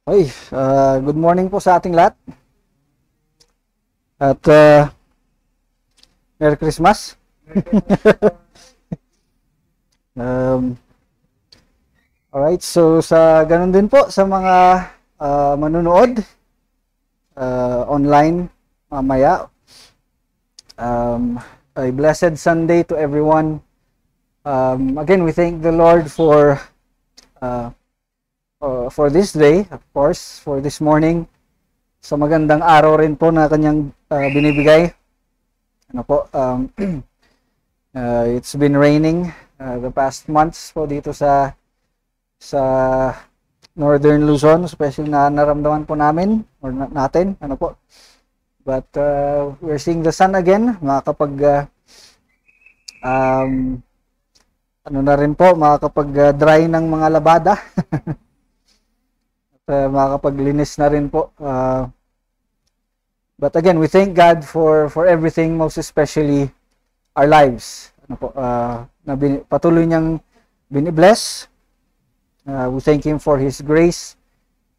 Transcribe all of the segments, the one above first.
Oy, good morning po sa ating lahat. At Merry Christmas. Alright, so sa ganun din po sa mga manunood online mamaya. A blessed Sunday to everyone. Again, we thank the Lord for this day, of course, for this morning. Sa magandang araw rin po na kanyang binibigay. Ano po, it's been raining the past months po dito sa Northern Luzon, especially na naramdaman po namin or natin, ano po. But we're seeing the sun again, makakapag ano na rin po, makakapag-dry ng mga labada. At makakapaglinis na rin po. But again, we thank God for everything, most especially our lives. Ano po, na patuloy niyang binibless. We thank Him for His grace,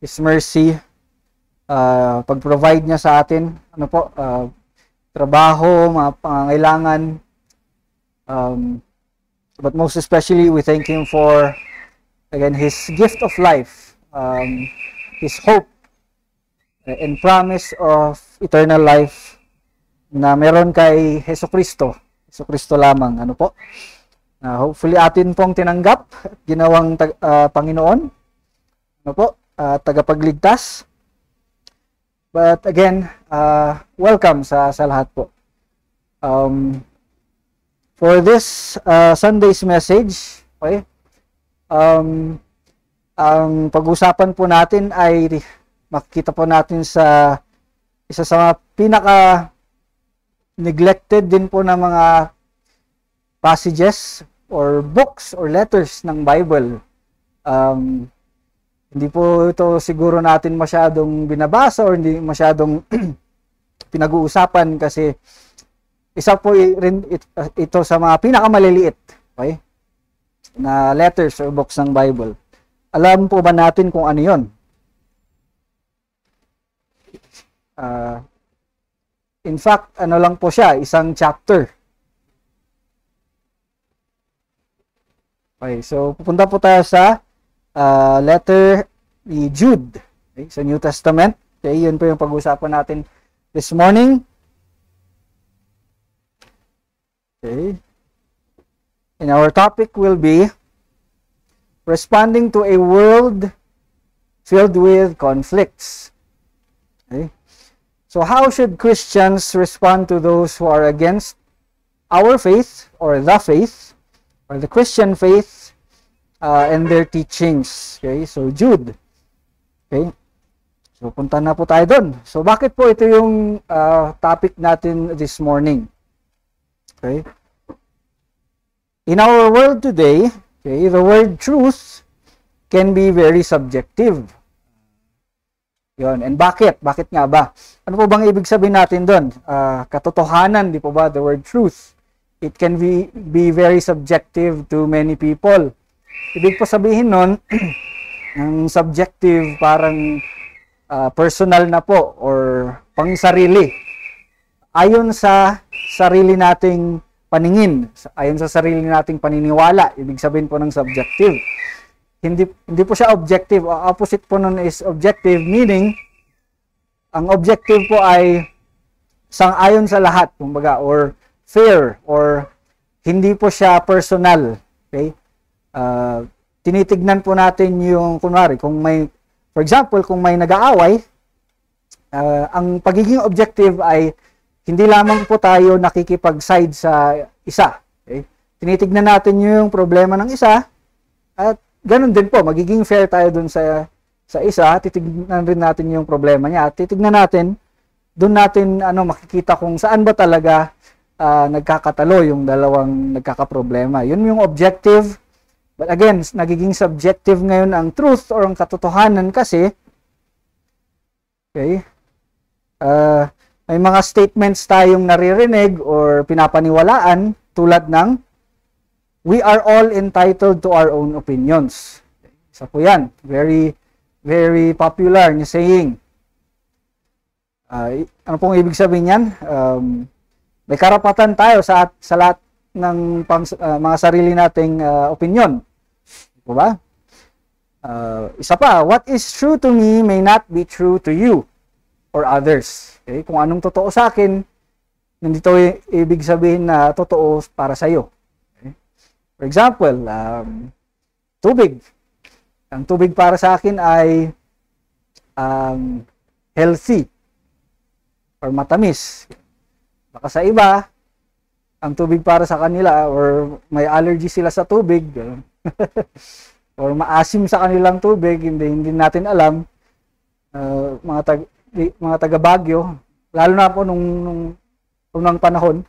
His mercy, pag-provide niya sa atin, ano po, trabaho, mga pangangailangan. But most especially, we thank Him for, again, His gift of life, His hope, and promise of eternal life na meron kay Jesucristo. Jesucristo lamang, ano po. Hopefully atin pong tinanggap at ginawang Panginoon, ano po, tagapagligtas. But again, welcome sa lahat po. For this Sunday's message, okay, ang pag-usapan po natin ay makikita po natin sa isa sa mga pinaka-neglected din po na mga passages or books or letters ng Bible. Hindi po ito siguro natin masyadong binabasa or hindi masyadong pinag-uusapan kasi isa po rin ito sa mga pinakamaliliit, okay, na letters or books ng Bible. Alam po ba natin kung ano yon? In fact, ano lang po siya, isang chapter. Okay, so pupunta po tayo sa letter ni Jude, okay, sa New Testament. Okay, yun po yung pag-usapan natin this morning. Okay. And our topic will be responding to a world filled with conflicts. Okay. So how should Christians respond to those who are against our faith or the Christian faith and their teachings? Okay, so Jude. Okay. So punta na po tayo doon. So bakit po ito yung topic natin this morning? Okay. In our world today, okay, the word truth can be very subjective. Yon. And bakit? Bakit nga ba? Ano po bang ibig sabihin natin doon? Katotohanan, di po ba? The word truth. It can be very subjective to many people. Ibig po sabihin nun, ang subjective parang personal na po or pang-sarili. Ayon sa sarili nating paningin, ayon sa sarili nating paniniwala, ibig sabihin po ng subjective. Hindi po siya objective. Opposite po nun is objective, meaning ang objective po ay sang-ayon sa lahat, kumbaga, or fair, or hindi po siya personal. Okay? Tinitignan po natin yung, kunwari, for example, kung may nag-aaway, ang pagiging objective ay hindi lamang po tayo nakikipag-side sa isa. Okay? Tinitignan natin yung problema ng isa at ganun din po, magiging fair tayo dun sa isa, titignan rin natin yung problema niya at titignan natin, dun natin makikita kung saan ba talaga nagkakatalo yung dalawang nagkakaproblema. Yun yung objective. But again, nagiging subjective ngayon ang truth or ang katotohanan kasi, okay, may mga statements tayong naririnig or pinapaniwalaan tulad ng we are all entitled to our own opinions. Isa po yan. Very very popular na saying. Ano pong ibig sabihin yan? May karapatan tayo sa lahat ng mga sarili nating opinion. Diba ba? Isa pa, what is true to me may not be true to you or others. Okay? Kung anong totoo sa akin, nandito ibig sabihin na totoo para sa iyo. Okay? For example, tubig. Ang tubig para sa akin ay healthy or matamis. Baka sa iba, ang tubig para sa kanila or may allergy sila sa tubig or maasim sa kanilang tubig, hindi natin alam. Mga taga Baguio, lalo na po nung unang panahon,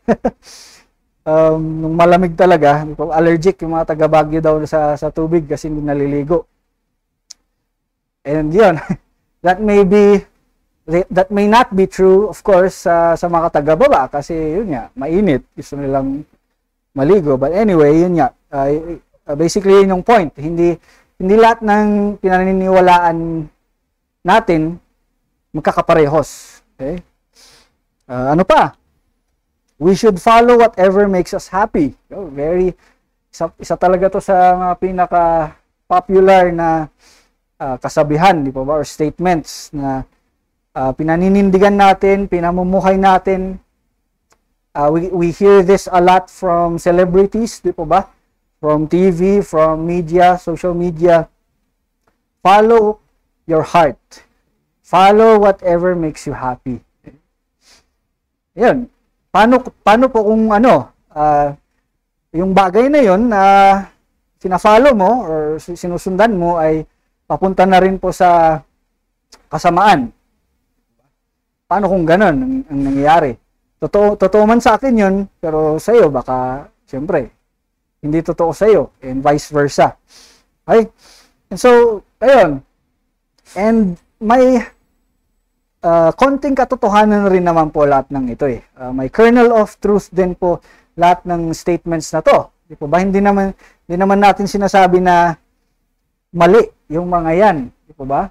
nung malamig talaga, allergic yung mga taga Baguio daw sa tubig kasi hindi naliligo. And yun, that may not be true, of course, sa mga taga-baba kasi yun nga, mainit, gusto nilang maligo. But anyway, yun nga, basically yun yung point. Hindi lahat ng pinaniniwalaan natin magkakaparehos. Okay? Ano pa? We should follow whatever makes us happy. Isa talaga to sa mga pinaka-popular na kasabihan, di ba ba? Or statements na pinaninindigan natin, pinamumuhay natin. We hear this a lot from celebrities, di ba ba? From TV, from media, social media. Follow your heart. Follow whatever makes you happy. Yan. Paano po kung yung bagay na yun na sinafollow mo or sinusundan mo ay papunta na rin po sa kasamaan. Paano kung ganun ang nangyayari? Totoo man sa akin yun, pero sa iyo baka, siyempre, hindi totoo sa iyo, and vice versa. Okay? And so, ayun. And may konting katotohanan rin naman po lahat ng ito eh. May kernel of truth din po lahat ng statements na to. Di po ba? Hindi naman natin sinasabi na mali yung mga yan. Di po ba?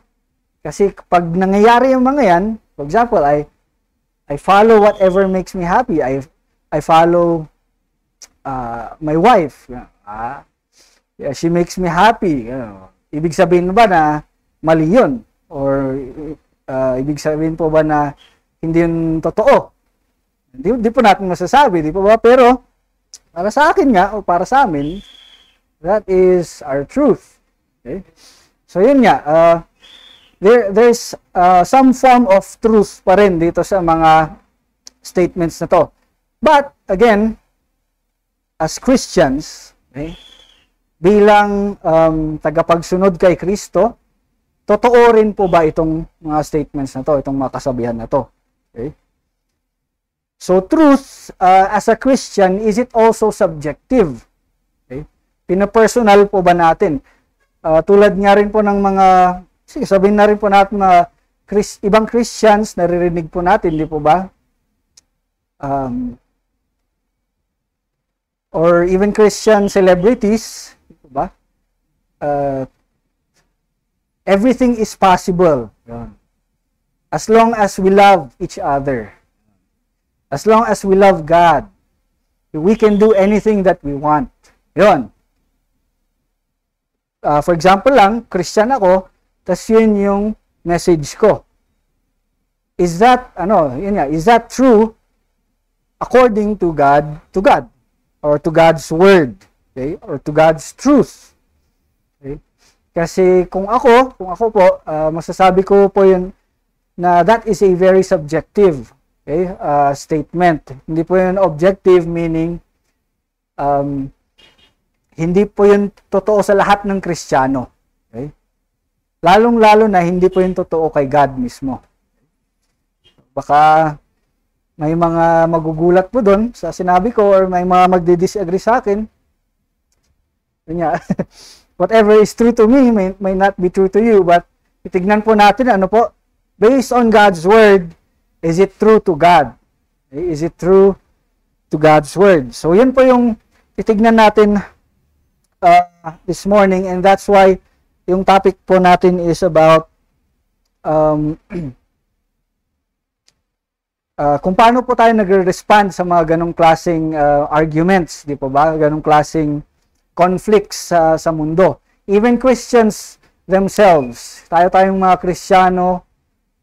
Kasi pag nangyayari yung mga yan, for example, I follow whatever makes me happy. I follow my wife. Yeah, she makes me happy. Ibig sabihin ba na mali yun? Or ibig sabihin po ba na hindi yun totoo? Di po natin masasabi, di po ba? Pero para sa akin nga, o para sa amin, that is our truth. Okay? So yun nga, there's some form of truth pa rin dito sa mga statements na to. But again, as Christians, okay, bilang tagapagsunod kay Kristo, totoo rin po ba itong mga statements na to, itong mga kasabihan na to? Okay? So truth, as a Christian, is it also subjective? Okay? Pinapersonal po ba natin? Tulad nga rin po ng mga, sabihin na rin po natin mga ibang Christians, naririnig po natin, di po ba? Or even Christian celebrities, di po ba? Everything is possible. As long as we love each other. As long as we love God. We can do anything that we want. Yun. For example lang, Christian ako, tas yun yung message ko. Is that, is that true according to God, or to God's word, okay? Or to God's truth. Okay? Kasi kung ako po, masasabi ko po yun na that is a very subjective, okay, statement. Hindi po yun objective, meaning hindi po yun totoo sa lahat ng Kristiyano. Okay? Lalong-lalo na hindi po yun totoo kay God mismo. Baka may mga magugulat po doon sa sinabi ko or may mga magdi-disagree sa akin. Kanya, whatever is true to me may not be true to you, but itignan po natin based on God's word, is it true to God? Is it true to God's word? So yun po yung itignan natin this morning, and that's why yung topic po natin is about kung paano po tayo nagre-respond sa mga ganong klaseng arguments, di po ba? Ganong klaseng conflicts sa mundo. Even Christians themselves, tayong mga Kristiyano,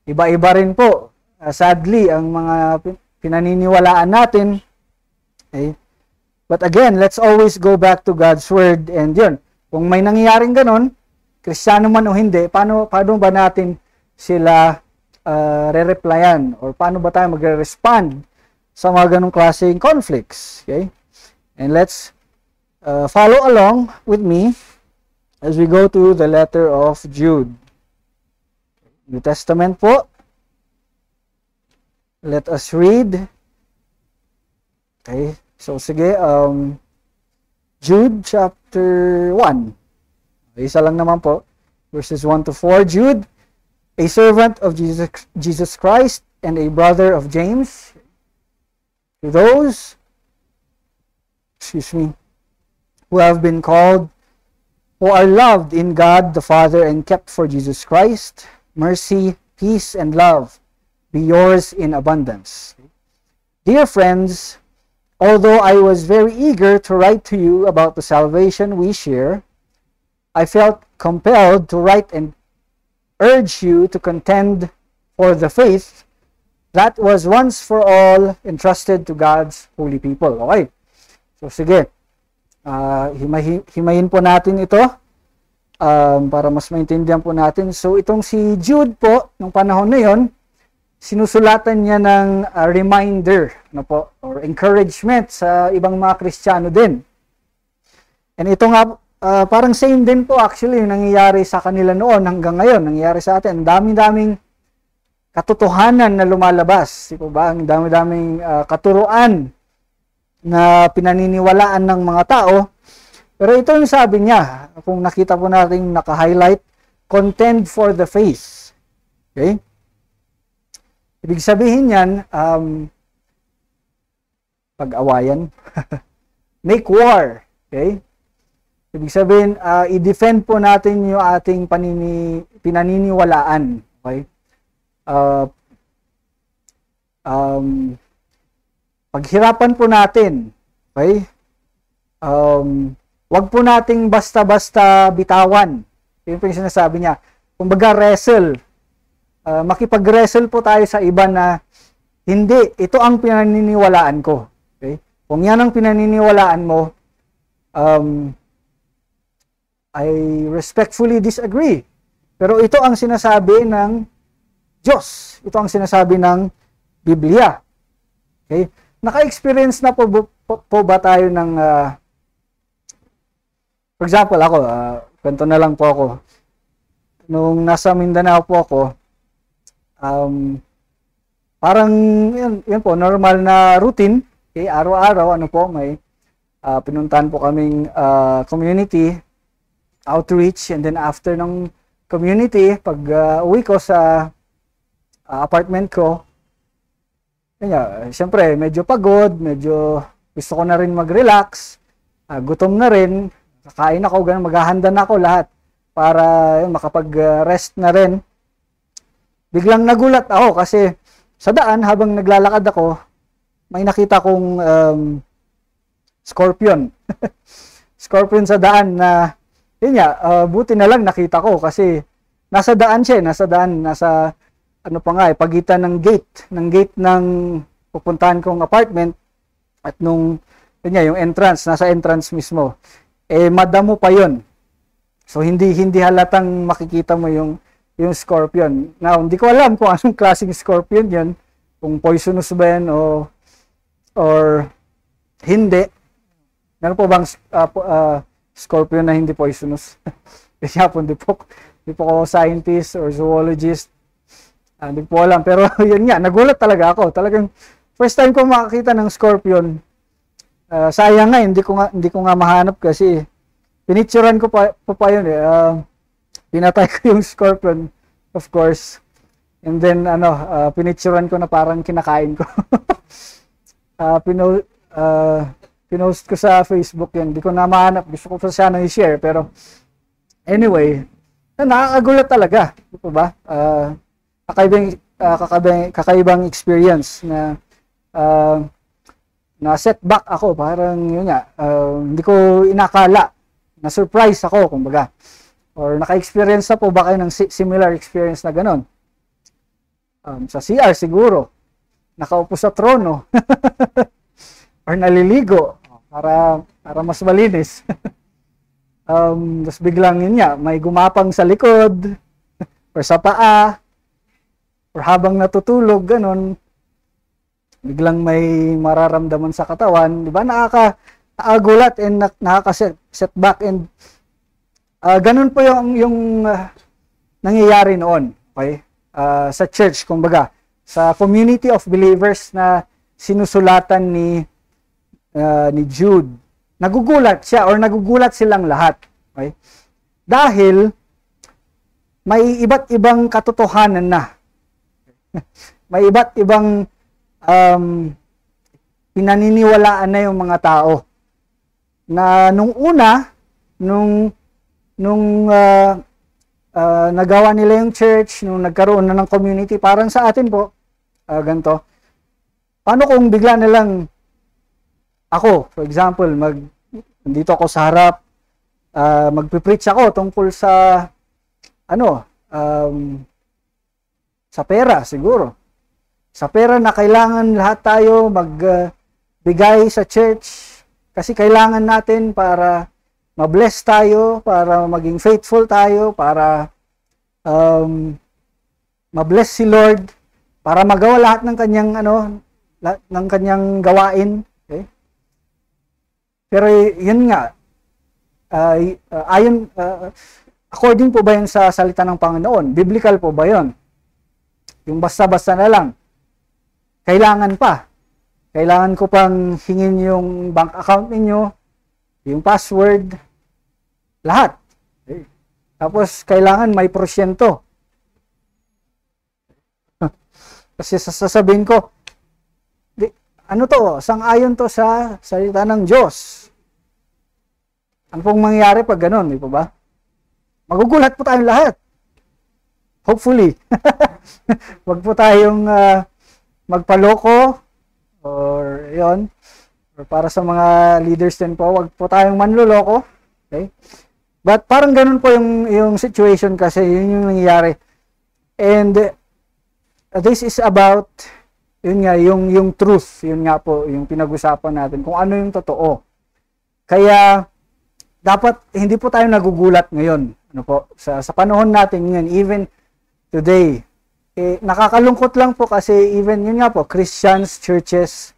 iba-iba rin po. Sadly, ang mga pinaniniwalaan natin. Okay? But again, let's always go back to God's Word. And yun, kung may nangyayaring ganon, Kristiyano man o hindi, paano ba natin sila re-replyan or paano ba tayo magre-respond sa mga ganong klaseng conflicts. Okay? And let's follow along with me as we go to the letter of Jude. New Testament po. Let us read. Okay. So sige, Jude chapter 1. Isa lang naman po. Verses 1 to 4. Jude, a servant of Jesus Christ and a brother of James, to those, who have been called, who are loved in God the Father and kept for Jesus Christ, mercy, peace, and love be yours in abundance. Dear friends, although I was very eager to write to you about the salvation we share, I felt compelled to write and urge you to contend for the faith that was once for all entrusted to God's holy people. Okay. So sige, himayin po natin ito para mas maintindihan po natin. So itong si Jude po, nung panahon na yon, sinusulatan niya ng reminder po, or encouragement sa ibang mga Kristiyano din. And ito nga, parang same din po actually yung nangyayari sa kanila noon hanggang ngayon, nangyayari sa atin. Ang daming katotohanan na lumalabas, di po ba? Ang daming katuruan na pinaniniwalaan ng mga tao. Pero ito yung sabi niya, kung nakita po natin naka-highlight, contend for the faith. Okay? Ibig sabihin yan, pag-awayan, make war. Okay? Ibig sabihin, i-defend po natin yung ating pinaniniwalaan. Okay? Paghirapan po natin. Okay? Wag po nating basta-basta bitawan. Yun po yung sinasabi niya. Kumbaga wrestle. Makipag-wrestle po tayo sa iba na hindi, ito ang pinaniniwalaan ko. Okay? Kung yan ang pinaniniwalaan mo, I respectfully disagree. Pero ito ang sinasabi ng Diyos. Ito ang sinasabi ng Biblia. Okay? Naka-experience na po ba tayo ng for example, ako, kwento na lang po ako. Nung nasa Mindanao po ako, parang yun po, normal na routine. Okay? Araw-araw, may pinuntahan po kaming community outreach, and then after ng community, pag uwi ko sa apartment ko, siyempre, medyo pagod, medyo gusto ko na rin mag-relax, gutom na rin, kakain ako, ganun, maghahanda na ako lahat para makapag-rest na rin. Biglang nagulat ako kasi sa daan, habang naglalakad ako, may nakita kong scorpion. Scorpion sa daan na, buti na lang nakita ko kasi nasa daan siya, nasa pagitan ng gate ng pupuntahan kong apartment at yung entrance, nasa entrance mismo. Madamo pa yon. So hindi halatang makikita mo yung scorpion. Now, hindi ko alam kung anong klaseng scorpion yun, kung poisonous ba yan or hindi. Meron po bang scorpion na hindi poisonous? Kasi hindi po ako scientist or zoologist. Hindi po alam. Pero yun nga, nagulat talaga ako. Talagang first time ko makakita ng scorpion. Sayang nga, hindi ko nga mahanap kasi pinicturean ko pa yun pinatay ko yung scorpion, of course. And then, pinicturean ko na parang kinakain ko. Pinost ko sa Facebook yun. Hindi ko na mahanap. Gusto ko pa sana i-share. Pero, anyway, na nakakagulat talaga. Di po ba? Kakaibang experience na na setback ako. Parang yun nga, hindi ko inakala. Na-surprise ako, kumbaga. Or naka-experience na po ba kayo ng similar experience na ganon? Sa CR siguro. Nakaupo sa trono. Or naliligo. Para mas malinis. Tapos biglang yun nga, may gumapang sa likod. Or sa paa. Or habang natutulog, ganon. Biglang may mararamdaman sa katawan. Diba? Nakakagulat and nakaka-setback and ganun po yung nangyayari noon, okay? Sa church, kumbaga, sa community of believers na sinusulatan ni Jude. Nagugulat siya or nagugulat silang lahat, okay? Dahil may iba't ibang katotohanan na. May iba't ibang pinaniniwalaan na yung mga tao na nung una, nung nagawa nila yung church, nung nagkaroon na ng community, parang sa atin po, ganito. Paano kung bigla na lang ako, for example, nandito ako sa harap, magpipreach ako tungkol sa, sa pera siguro. Sa pera na kailangan lahat tayo magbigay sa church kasi kailangan natin para ma-bless tayo, para maging faithful tayo, para ma-bless si Lord, para magawa lahat ng kanyang ng kanyang gawain, okay? Pero yun nga, according po ba yun sa salita ng Panginoon? Biblical po ba yun? Yung basta-basta na lang. Kailangan pa. Kailangan ko pang hingin yung bank account ninyo, yung password, lahat. Okay. Tapos, kailangan may porsyento. Kasi sasabihin ko, sang-ayon to sa salita ng Diyos. Ano pong mangyayari pag ganun, di po ba? Magugulat po tayong lahat. Hopefully. Wag po tayong magpaloko or yon, or para sa mga leaders din po, wag po tayong manloloko. Okay? But parang ganun po yung situation kasi yun yung nangyayari. And this is about yun nga, yung truth, yun nga po, yung pinag-usapan natin, kung ano yung totoo. Kaya, dapat, hindi po tayo nagugulat ngayon, sa panahon natin ngayon, even today, nakakalungkot lang po kasi even, yun nga po, Christians, churches,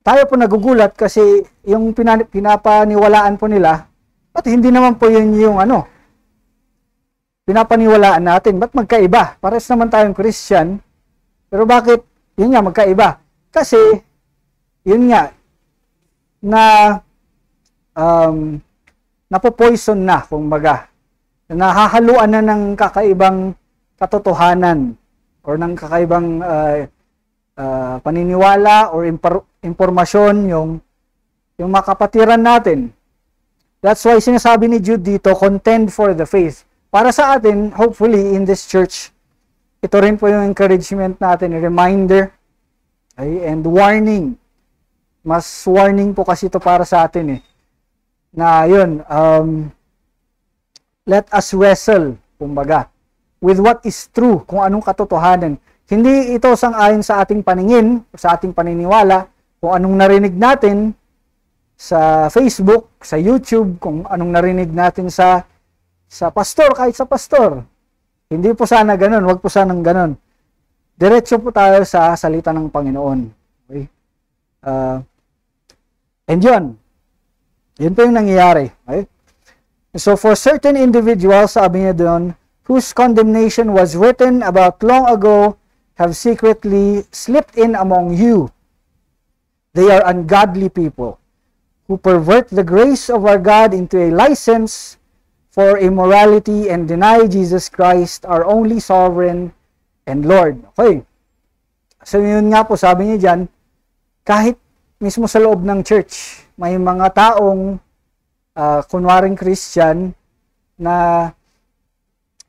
tayo po nagugulat kasi yung pinapaniwalaan po nila, ba't hindi naman po yun yung pinapaniwalaan natin, ba't magkaiba? Pares naman tayong Christian, pero bakit yun nga, magkaiba. Kasi, yun nga, napopoison na, kumbaga. Nahahaluan na ng kakaibang katotohanan or ng kakaibang paniniwala or impormasyon yung makapatiran natin. That's why sinasabi ni Jude dito, contend for the faith. Para sa atin, hopefully, in this church, ito rin po yung encouragement natin, reminder, and warning. Mas warning po kasi ito para sa atin na yun, let us wrestle, kumbaga, with what is true, kung anong katotohanan. Hindi ito sang-ayon sa ating paningin, sa ating paniniwala, kung anong narinig natin sa Facebook, sa YouTube, kung anong narinig natin sa pastor, kahit sa pastor. Hindi po sana ganun, wag po sanang ganun. Diretso po tayo sa salita ng Panginoon. Okay? And yun po yung nangyayari. Okay? So for certain individuals, sabi niya doon, whose condemnation was written about long ago, have secretly slipped in among you. They are ungodly people, who pervert the grace of our God into a license for immorality and deny Jesus Christ, our only sovereign and Lord. Okay. So yun nga po, sabi niya dyan, kahit mismo sa loob ng church, may mga taong kunwaring Christian na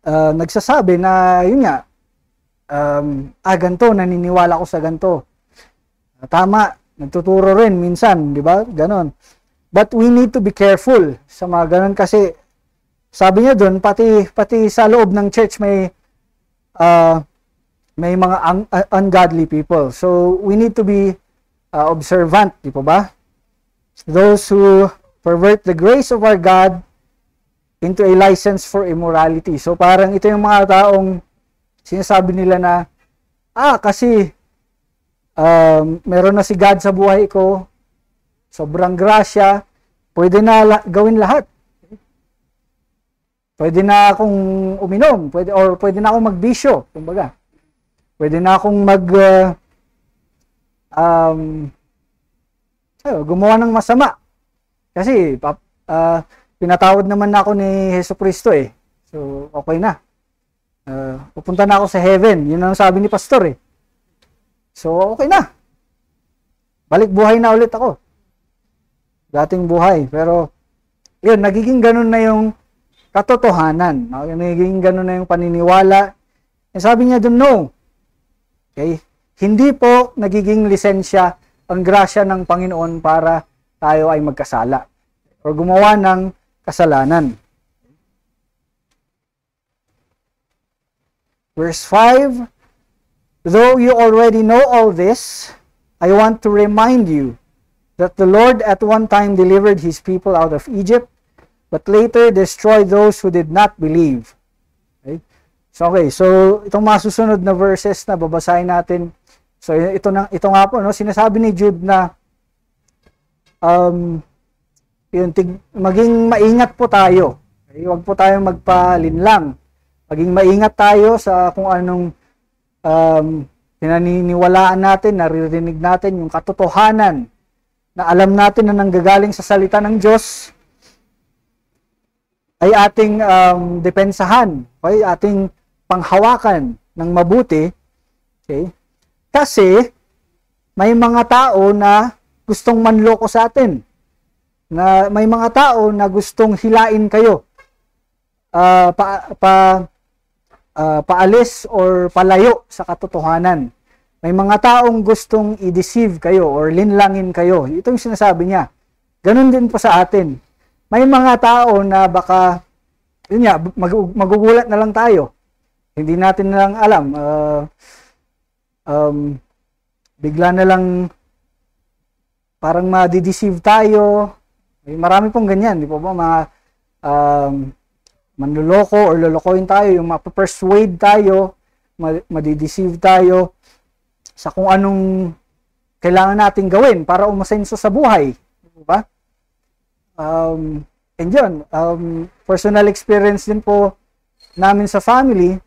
nagsasabi na, yun nga, ganito, naniniwala ko sa ganito. Tama, nagtuturo rin minsan, di ba? Ganon. But we need to be careful sa mga ganon kasi sabi niya doon, pati sa loob ng church may mga ungodly people. So we need to be observant, di ba? Those who pervert the grace of our God into a license for immorality. So parang ito yung mga taong sinasabi nila na, kasi meron na si God sa buhay ko, sobrang grasya, pwede na gawin lahat. Pwede na akong uminom, pwede na akong magbisyo, kumbaga. Pwede na akong gumawa ng masama. Kasi pinatawad naman ako ni Jesucristo eh. So okay na. Pupunta na ako sa heaven. Yun ang sabi ni pastor eh. So okay na. Balik buhay na ulit ako. Dating buhay. Pero yun, nagiging ganun na yung katotohanan. Nagiging ganun na yung paniniwala. And sabi niya dun, no. Okay? Hindi po nagiging lisensya ang grasya ng Panginoon para tayo ay magkasala o gumawa ng kasalanan. Verse 5, though you already know all this, I want to remind you that the Lord at one time delivered His people out of Egypt, but later destroyed those who did not believe. Okay? So itong masusunod na verses na babasahin natin. So ito nga po, no, sinasabi ni Jude na maging maingat po tayo. Okay? Huwag po tayong magpalinlang. Maging maingat tayo sa kung anong pinaniniwalaan natin, naririnig natin yung katotohanan na alam natin na nanggagaling sa salita ng Diyos ay ating depensahan, okay? Ating panghawakan ng mabuti. Okay? Kasi may mga tao na gustong manloko sa atin. Na may mga tao na gustong hilain kayo. Paalis or palayo sa katotohanan. May mga taong gustong i-deceive kayo or linlangin kayo. Ito yung sinasabi niya. Ganun din po sa atin. May mga tao na baka, yun nga, magugulat na lang tayo. Hindi natin na lang alam. Bigla na lang parang ma-deceive tayo. Marami pong ganyan, di po ba? Mga manluloko or lolokohin tayo, yung mapapersuade tayo, madideceive tayo sa kung anong kailangan natin gawin para umasenso sa buhay. Diba? And yun, personal experience din po namin sa family,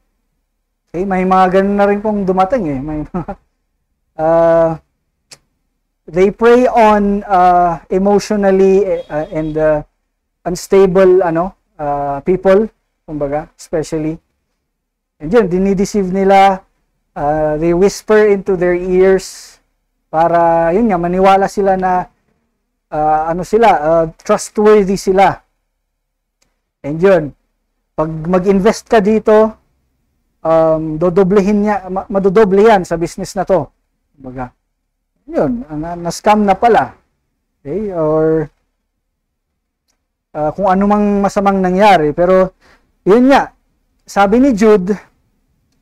okay, may mga ganun na rin pong dumating eh. May they prey on emotionally and unstable people, kumbaga, especially. And yun, dinideceive nila, they whisper into their ears para, yun nga, maniwala sila na, trustworthy sila. And yun, pag mag-invest ka dito, madodoble yan sa business na to. Kumbaga, yun, na-scam na pala. Okay, or kung ano mang masamang nangyari. Pero, yun nga, sabi ni Jude,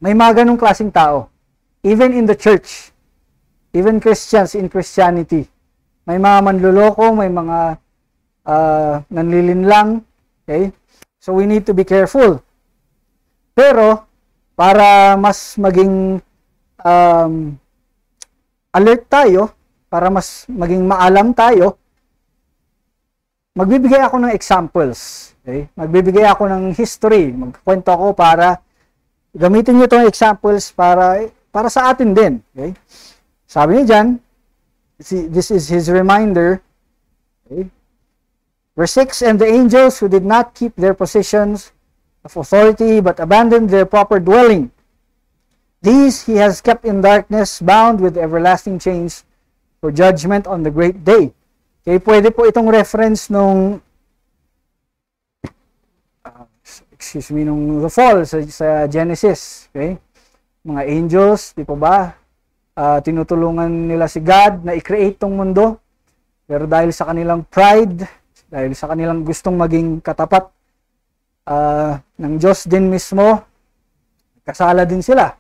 may mga ganong klaseng tao. Even in the church. Even Christians in Christianity. May mga manluloko, may mga nanlilinlang. Okay? So, we need to be careful. Pero, para mas maging alert tayo, para mas maging maalam tayo, magbibigay ako ng examples. Okay? Magbibigay ako ng history. Magkwento ako para gamitin nyo itong examples para sa atin din. Okay? Sabi niya dyan, this is his reminder. Okay? Verse 6, and the angels who did not keep their positions of authority but abandoned their proper dwelling, these he has kept in darkness, bound with everlasting chains for judgment on the great day. Okay, pwede po itong reference nung nung the fall sa Genesis, okay? Mga angels, di pa ba? Tinutulungan nila si God na i-create tong mundo. Pero dahil sa kanilang pride, dahil sa kanilang gustong maging katapat ng Diyos din mismo, kasala din sila.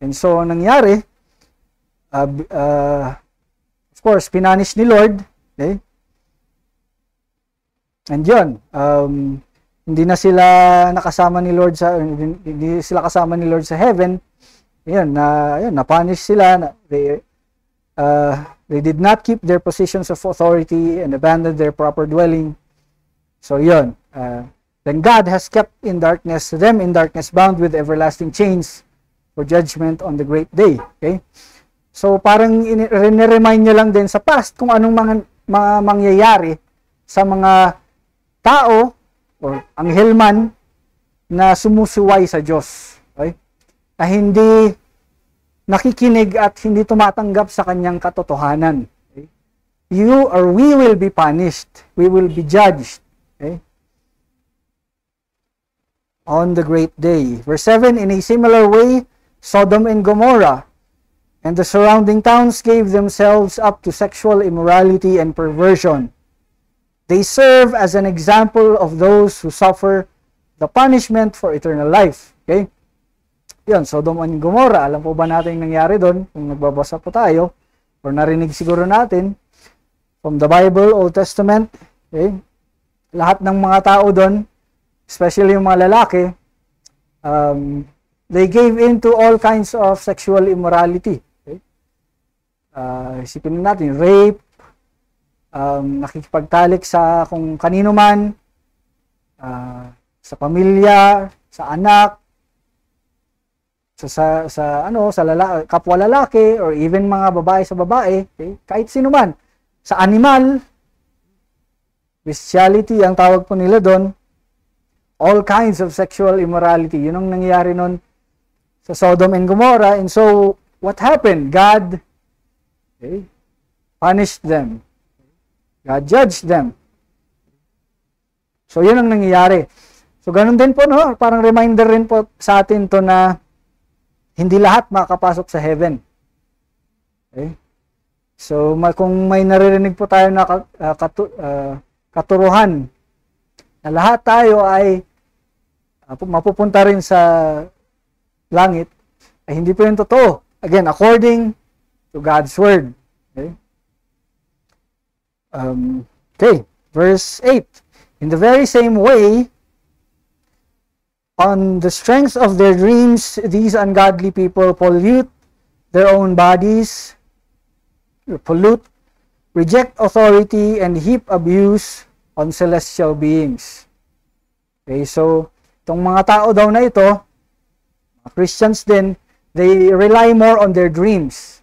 And so, nangyari, of course, pinanish ni Lord, okay? And yun, hindi na sila nakasama ni Lord hindi sila kasama ni Lord sa heaven. Yun, na-punish sila. They did not keep their positions of authority and abandoned their proper dwelling. So yun, then God has kept them in darkness, bound with everlasting chains for judgment on the great day. Okay? So parang remind niya lang din sa past kung anong mga mangyayari sa mga tao or anghel man na sumusuway sa Diyos. Okay? Na hindi nakikinig at hindi tumatanggap sa kanyang katotohanan. Okay? We will be punished. We will be judged. Okay? On the great day. Verse 7, in a similar way, Sodom and Gomorrah and the surrounding towns gave themselves up to sexual immorality and perversion. They serve as an example of those who suffer the punishment for eternal life. Okay? Yun, Sodom and Gomorrah. Alam po ba natin yung nangyari doon? Kung nagbabasa po tayo, or narinig siguro natin, from the Bible, Old Testament, okay? Lahat ng mga tao doon, especially yung mga lalaki, they gave in to all kinds of sexual immorality. Okay? Isipin natin, rape, nakikipagtalik sa kung kanino man, sa pamilya, sa anak, sa kapwa lalaki, or even mga babae sa babae, okay? Kahit sino man, sa animal, bestiality ang tawag po nila doon, all kinds of sexual immorality. Yun ang nangyayari noon sa Sodom and Gomorrah. And so, what happened? God punished them. God judged them. So, yun ang nangyayari. So, ganun din po, no? Parang reminder rin po sa atin to na hindi lahat makakapasok sa heaven. Okay? So, kung may naririnig po tayo na katuruhan na lahat tayo ay mapupunta rin sa langit, ay hindi po yun totoo. Again, according to God's Word. Okay? Okay, verse 8. In the very same way, on the strength of their dreams, these ungodly people pollute their own bodies, reject authority, and heap abuse on celestial beings. Okay, so, itong mga tao daw na ito, Christians din, they rely more on their dreams.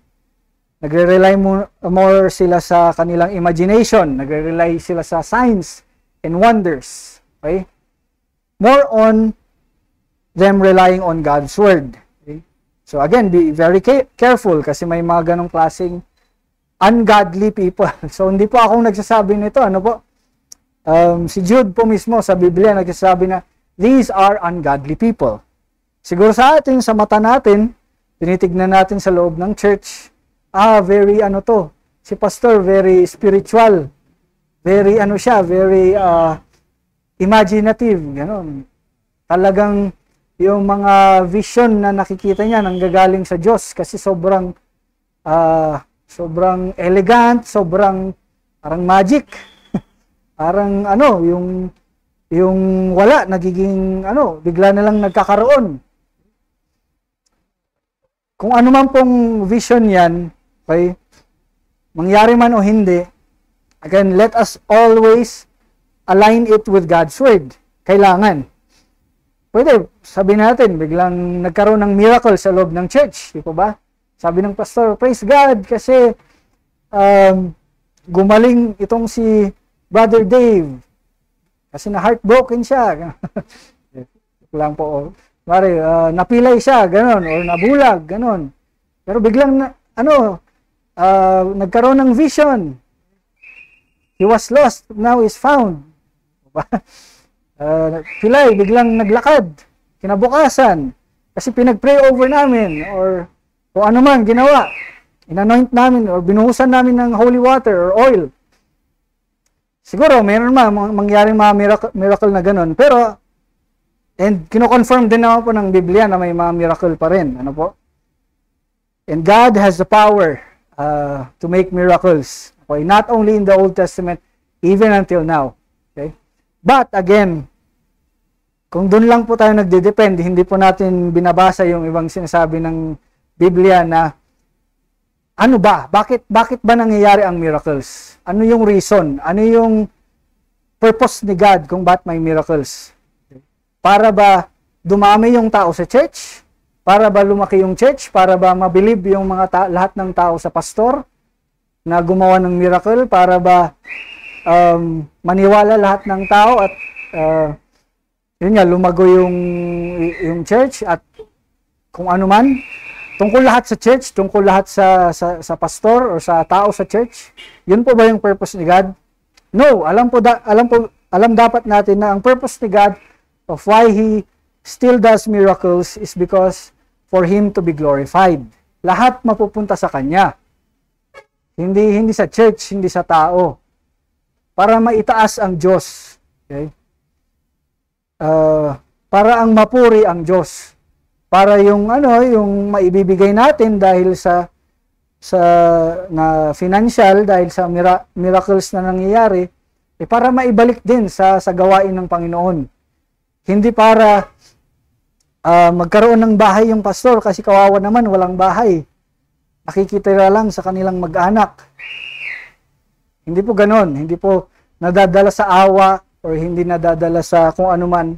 Nagre-rely more sila sa kanilang imagination. Nagre-rely sila sa signs and wonders. Okay? More on them relying on God's Word. Okay? So again, be very careful kasi may mga ganong klaseng ungodly people. So hindi po akong nagsasabi nito. Ano po? Si Jude po mismo sa Biblia nagsasabi na these are ungodly people. Siguro sa atin, sa mata natin, tinitignan natin sa loob ng church, very si pastor, very spiritual, very very imaginative, gano'n. Talagang yung mga vision na nakikita niya nanggagaling sa Diyos kasi sobrang elegant, sobrang parang magic. Parang yung wala, nagiging bigla na lang nagkakaroon. Kung ano man pong vision yan, okay, mangyari man o hindi, again, let us always align it with God's Word. Kailangan. Pwede, sabi natin, biglang nagkaroon ng miracle sa loob ng church. Di po ba? Sabi ng pastor, praise God, kasi gumaling itong si Brother Dave. Kasi na-heartbroken siya. lang po. Mari, napilay siya, ganon, or nabulag, ganon. Pero biglang, nagkaroon ng vision. He was lost, now is found. Pilay, biglang naglakad. Kinabukasan. Kasi pinag-pray over namin or kung ano man ginawa. Inanoint namin or binuhusan namin ng holy water or oil. Siguro, mayroon mangyaring mga miracle na ganun. Pero, and kino-confirm din naman po ng Biblia na may mga miracle pa rin. Ano po? And God has the power to make miracles. Okay? Not only in the Old Testament, even until now. Okay? But, again, kung doon lang po tayo nagde-depend, hindi po natin binabasa yung ibang sinasabi ng Biblia na ano ba? Bakit ba nangyayari ang miracles? Ano yung reason? Ano yung purpose ni God kung bakit may miracles? Para ba dumami yung tao sa church? Para ba lumaki yung church? Para ba mabilib yung lahat ng tao sa pastor na gumawa ng miracle? Para ba maniwala lahat ng tao at yun nga, lumago yung church at kung ano man, tungkol lahat sa church, tungkol lahat sa pastor or sa tao sa church, yun po ba yung purpose ni God? No, alam dapat natin na ang purpose ni God of why He still does miracles is because for Him to be glorified. Lahat mapupunta sa Kanya. Hindi sa church, hindi sa tao. Para maitaas ang Diyos. Okay? Para ang mapuri ang Diyos. Para yung maibibigay natin dahil sa financial, dahil sa miracles na nangyayari, para maibalik din sa gawain ng Panginoon. Hindi para magkaroon ng bahay yung pastor kasi kawawa naman walang bahay. Nakikitira lang sa kanilang mag-anak. Hindi po ganon. Hindi po nadadala sa awa or hindi nadadala sa kung ano man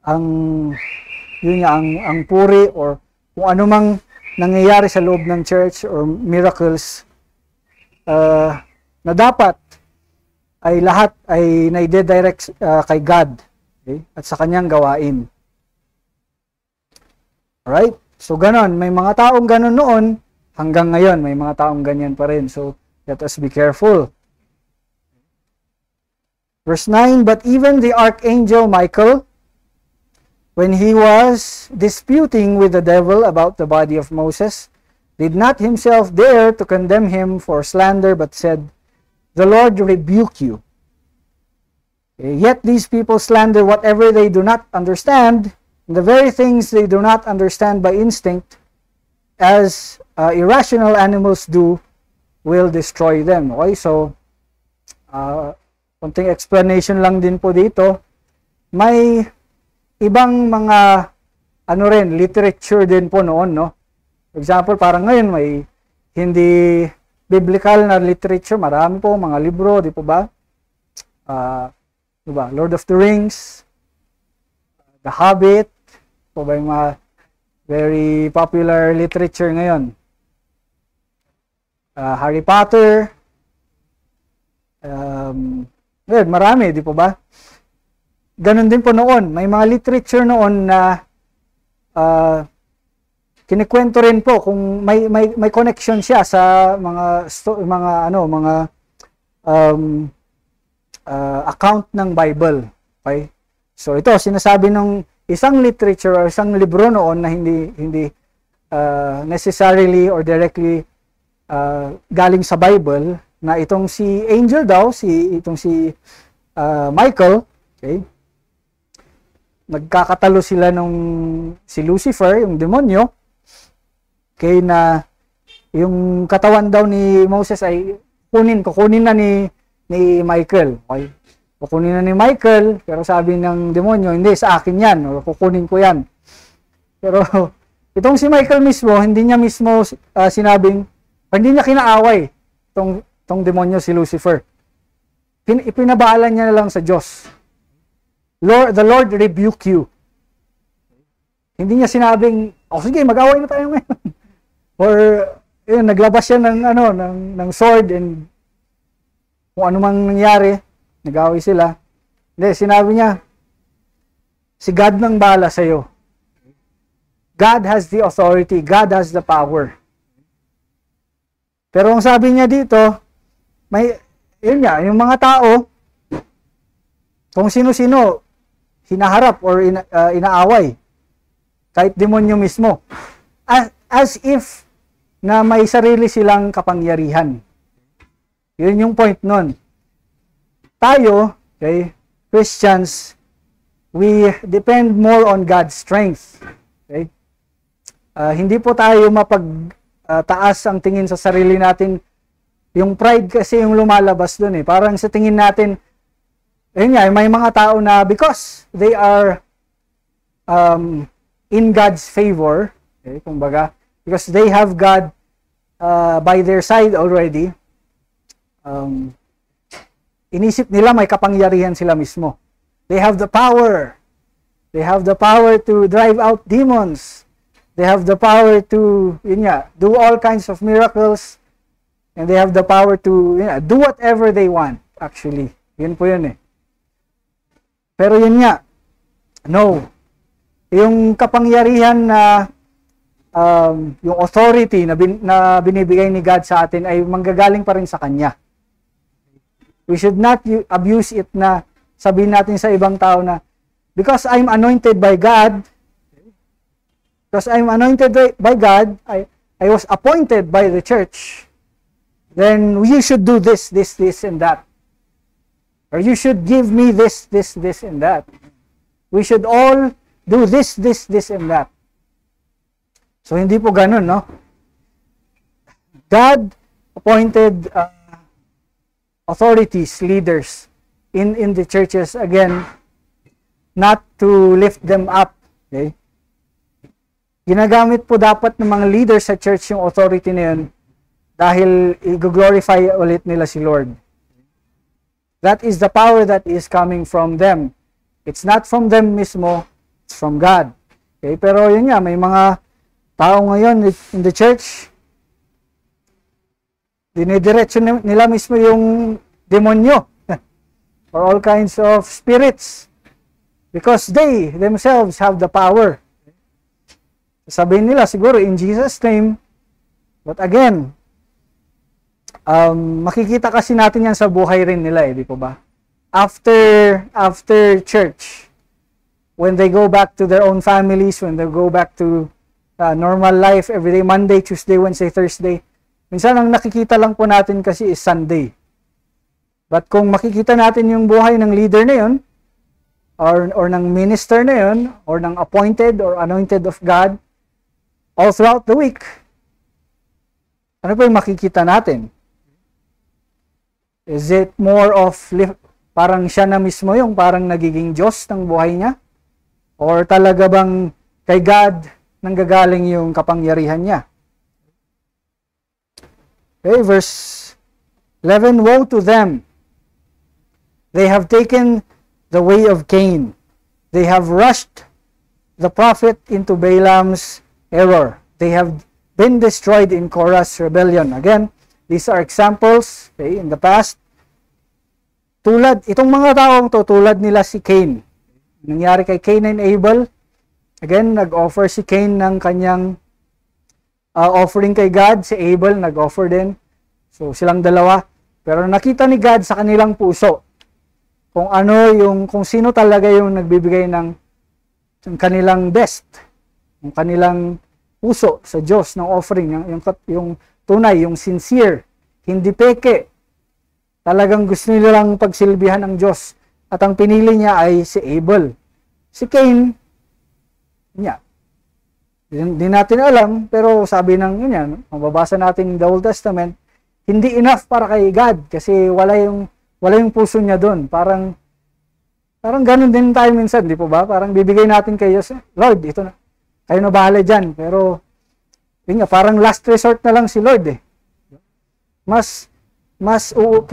ang puri or kung ano mang nangyayari sa loob ng church or miracles na dapat ay lahat ay nai-direct kay God, okay? At sa kanyang gawain. Alright? So ganon, may mga taong ganon noon, hanggang ngayon may mga taong ganyan pa rin. So let us be careful. Verse 9, but even the archangel Michael, when he was disputing with the devil about the body of Moses, did not himself dare to condemn him for slander, but said, the Lord rebuke you. Yet these people slander whatever they do not understand, and the very things they do not understand by instinct, as irrational animals do, will destroy them. Okay, so, konting explanation lang din po dito. May ibang mga literature din po noon, no? For example, parang ngayon may hindi biblical na literature, marami po mga libro, di po ba? Diba? Lord of the Rings, The Hobbit, po ba yung mga very popular literature ngayon? Harry Potter, marami, di po ba? Ganon din po noon. May mga literature noon na kinikwento rin po kung may connection siya sa mga account ng Bible. Okay? So ito sinasabi ng isang literature or isang libro noon na hindi necessarily or directly galing sa Bible, na itong si angel daw, itong si Michael, okay? Nagkakatalo sila si Lucifer, yung demonyo, okay, na yung katawan daw ni Moses ay kukunin na ni Michael, okay? Kukunin na ni Michael, pero sabi ng demonyo, hindi, sa akin yan, o kukunin ko yan. Pero itong si Michael mismo, hindi niya mismo hindi niya kinaaway itong demonyo si Lucifer. Ipinabaalan niya na lang sa Diyos. The Lord rebuke you. Hindi niya sinabing, sige, mag-away na tayo ngayon. Or naglabas siya ng sword and kung ano mang nangyari, nag-away sila. Hindi, sinabi niya, si God nang bahala sa iyo. God has the authority, God has the power. Pero ang sabi niya dito, yung mga tao, kung sino-sino hinaharap or inaaway, kahit demonyo mismo, as if na may sarili silang kapangyarihan. Yun yung point nun. Tayo, okay, Christians, we depend more on God's strength. Okay? Hindi po tayo mapagtaas ang tingin sa sarili natin. Yung pride kasi yung lumalabas dun eh. Parang sa tingin natin, ayun nga, may mga tao na because they are in God's favor, okay, kumbaga, because they have God by their side already, inisip nila may kapangyarihan sila mismo. They have the power. They have the power to drive out demons. They have the power to, yun nga, do all kinds of miracles. And they have the power to, yun nga, do whatever they want, actually. Yun po yun eh. Pero yun nga, no. Yung kapangyarihan na, yung authority na binibigay ni God sa atin ay manggagaling pa rin sa Kanya. We should not abuse it na sabihin natin sa ibang tao na, because I'm anointed by God, I was appointed by the church, then you should do this, and that. Or you should give me this, and that. We should all do this, and that. So, hindi po ganun, no? God appointed authorities, leaders in the churches, again, not to lift them up. Okay? Ginagamit po dapat ng mga leaders sa church yung authority na yun dahil i-glorify ulit nila si Lord. That is the power that is coming from them. It's not from them mismo, it's from God. Okay? Pero yun nga, may mga tao ngayon in the church, dinidiretso nila mismo yung demonyo or all kinds of spirits because they themselves have the power. Sabihin nila siguro in Jesus' name, but again, makikita kasi natin yan sa buhay rin nila eh, di po ba? After church, when they go back to their own families, when they go back to normal life every day, Monday, Tuesday, Wednesday, Thursday, minsan ang nakikita lang po natin kasi is Sunday. But kung makikita natin yung buhay ng leader na yun, or ng minister na yun, or ng appointed or anointed of God, all throughout the week, ano po yung makikita natin? Is it more of, parang siya na mismo yung parang nagiging Diyos ng buhay niya? Or talaga bang kay God nanggagaling yung kapangyarihan niya? Okay, verse 11, woe to them! They have taken the way of Cain. They have rushed the prophet into Balaam's error. They have been destroyed in Korah's rebellion. Again, these are examples, okay, in the past. Itong mga taong to, tulad nila si Cain. Nangyari kay Cain and Abel. Again, nag-offer si Cain ng kanyang offering kay God. Si Abel nag-offer din. So, silang dalawa. Pero nakita ni God sa kanilang puso kung sino talaga yung nagbibigay ng kanilang best, yung kanilang puso sa Diyos ng offering, yung tunay, yung sincere, hindi peke. Talagang gusto nila lang pagsilbihan ng Diyos. At ang pinili niya ay si Abel. Si Cain, niya. Hindi natin alam, pero sabi ng mababasa natin the Old Testament, hindi enough para kay God kasi wala yung puso niya doon. Parang ganun din tayo minsan, di po ba? Parang bibigay natin kay Diyos, Lord, ito na. Kayo na bahala dyan. Pero, yun nga, parang last resort na lang si Lord eh.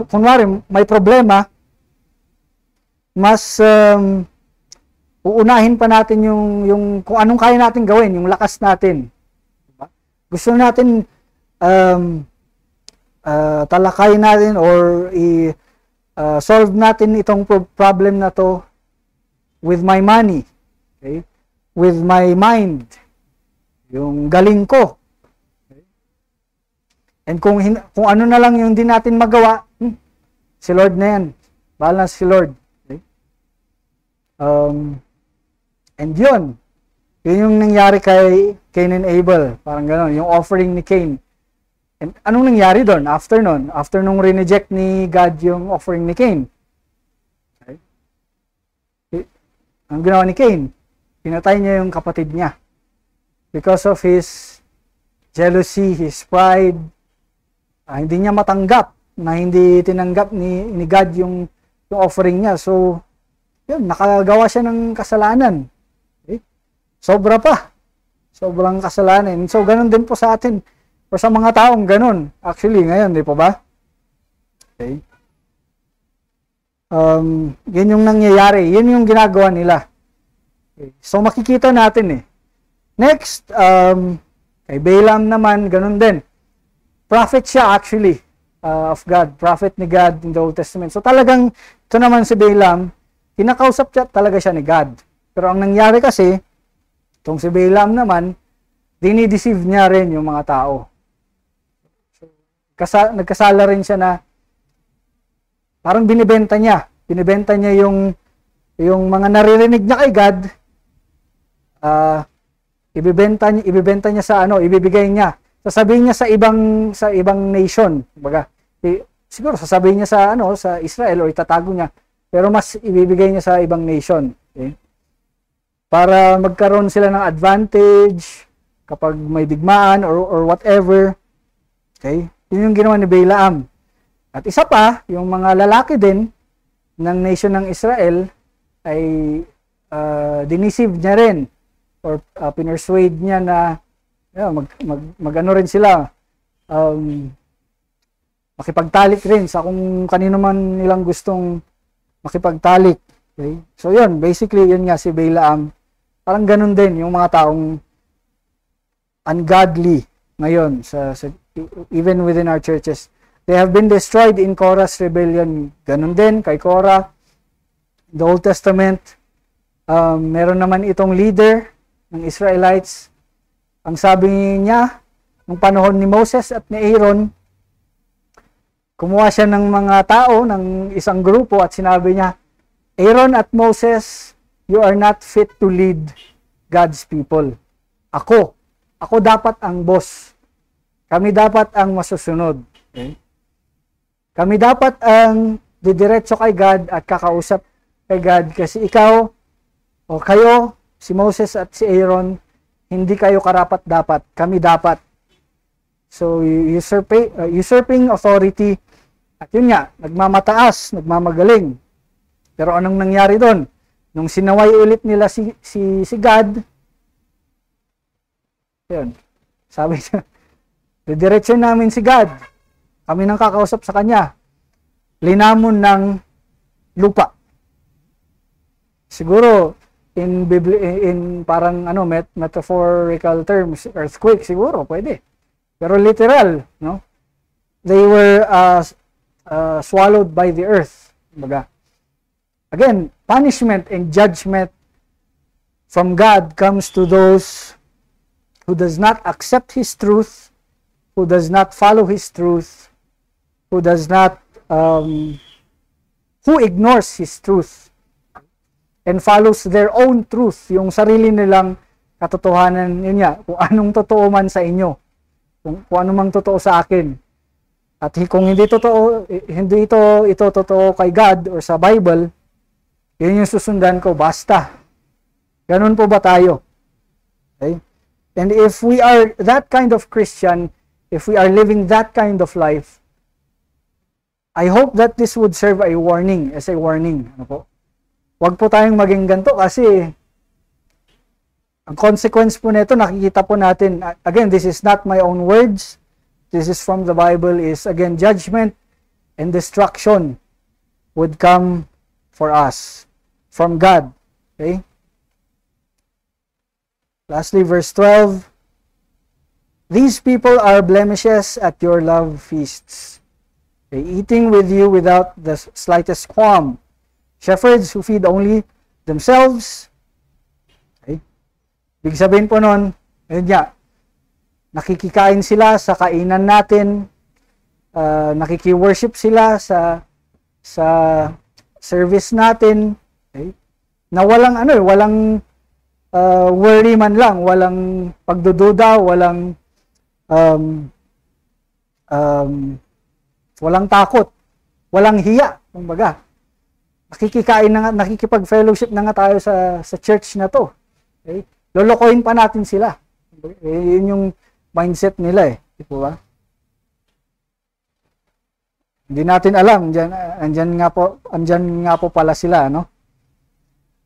Kunwari, may problema, uunahin pa natin yung kung anong kaya natin gawin, yung lakas natin. Diba? Gusto natin talakayin natin or solve natin itong problem na to with my money, okay? With my mind, yung galing ko. Okay? And kung ano na lang yung di natin magawa, si Lord na yan. Bahala na si Lord. Okay? And yun yung nangyari kay Cain and Abel. Parang gano'n, yung offering ni Cain. And anong nangyari doon after nun? After nung rineject ni God yung offering ni Cain. Okay. Ang ginawa ni Cain, pinatay niya yung kapatid niya. Because of his jealousy, his pride, hindi niya matanggap na hindi tinanggap ni God yung offering niya. So, yun, nakagawa siya ng kasalanan. Okay? Sobra pa. Sobrang kasalanan. So, ganun din po sa atin. O sa mga taong ganun. Actually, ngayon, di po ba? Okay. Yun yung nangyayari. Yun yung ginagawa nila. Okay. So, makikita natin eh. Next, kay Balaam naman, ganun din. Prophet siya actually of God. Prophet ni God in the Old Testament. So, talagang, ito naman si Balaam, kinakausap talaga siya ni God. Pero ang nangyari kasi, itong si Balaam naman, dinideceive niya rin yung mga tao. Nagkasala rin siya na parang binibenta niya yung mga naririnig niya kay God, ibibenta niya sa ibibigay niya. Sasabihin niya sa ibang nation, baga. Siguro sasabihin niya sa Israel o itatago niya, pero mas ibibigay niya sa ibang nation. Okay? Para magkaroon sila ng advantage kapag may digmaan or whatever. Okay? Yun yung ginawa ni Balaam. At isa pa, yung mga lalaki din ng nation ng Israel ay diniceive niya rin or pinersuade niya na mag-ano rin sila, makipagtalik rin sa kung kanino man nilang gustong makipagtalik. Okay? So yun, basically yun nga si Balaam. Parang ganun din yung mga taong ungodly ngayon even within our churches. They have been destroyed in Korah's rebellion. Ganun din kay Korah. The Old Testament, meron naman itong leader ng Israelites. Ang sabi niya, nung panahon ni Moses at ni Aaron, kumuha siya ng mga tao, ng isang grupo at sinabi niya, Aaron at Moses, you are not fit to lead God's people. Ako dapat ang boss. Kami dapat ang masusunod. Okay? Kami dapat ang didiretso kay God at kakausap kay God kasi ikaw o kayo, si Moses at si Aaron, hindi kayo karapat-dapat. Kami dapat. So, usurping authority at yun nga, nagmamataas, nagmamagaling. Pero anong nangyari doon? Nung sinaway ulit nila si God, yun, sabi niya, didiretso namin si God. Kami nang kakausap sa kanya. Linamon ng lupa. Siguro, in parang metaphorical terms, earthquake siguro, pwede. Pero literal, no? They were swallowed by the earth. Baga. Again, punishment and judgment from God comes to those who does not accept His truth, who does not follow His truth, who ignores His truth, and follows their own truth, yung sarili nilang katotohanan, yun nga, kung anong totoo man sa inyo, kung ano mang totoo sa akin. At kung hindi ito totoo kay God or sa Bible, yun yung susundan ko, basta. Ganun po ba tayo? Okay? And if we are that kind of Christian, if we are living that kind of life, I hope that this would serve as a warning. Ano po? Huwag po tayong maging ganito kasi ang consequence po nito, nakikita po natin, again, this is not my own words, this is from the Bible, is again, judgment and destruction would come for us from God. Okay? Lastly, verse 12, these people are blemishes at your love feasts, okay, eating with you without the slightest qualm. Shepherds who feed only themselves. Okay? Ibig sabihin po nun, ayun nga, nakikikain sila sa kainan natin, nakiki-worship sila sa service natin. Okay? na walang walang worry man lang, walang pagdududa, walang walang takot, walang hiya, kumbaga. Nakikikain na nga, nakikipag-fellowship na nga tayo sa church na to. Okay? Lolokohin pa natin sila. Yun yung mindset nila eh. Di po ba? Hindi natin alam, andyan nga po pala sila, no?